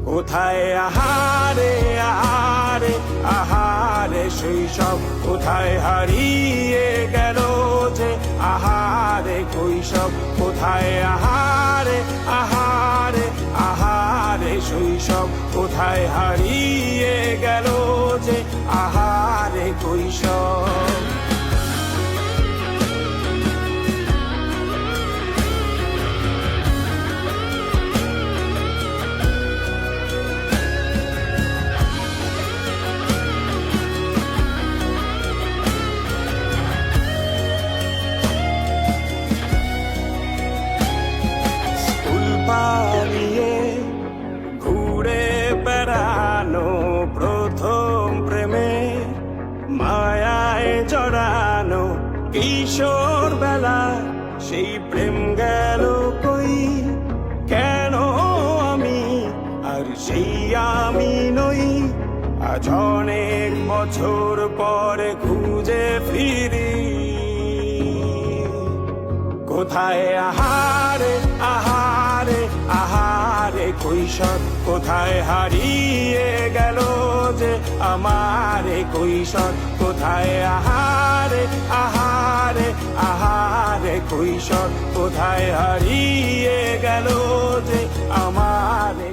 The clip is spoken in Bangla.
কোথায় আহারে আহারে আহারে শৈশব, কোথায় হারিয়ে গেল যে আহারে কৈশব। কোথায় আহারে আহারে আহারে শৈশব, কোথায় হারিয়ে গেল যে আহারে কৈশব। পালিয়ে ঘুরে বেড়ানো প্রথম প্রেমে, মায়ায় জড়ানো কিশোর বেলা, সেই প্রেম গেল কই, কেন আমি আর সেই আমি নই। আজ অনেক বছর পরে খুঁজে ফিরি, কোথায় আহারে আহারে আহারে কৈশোর, কোথায় হারিয়ে গেল যে আমারে কৈশোর। কোথায় আহারে আহারে আহারে কৈশোর, কোথায় হারিয়ে গেল যে আমারে।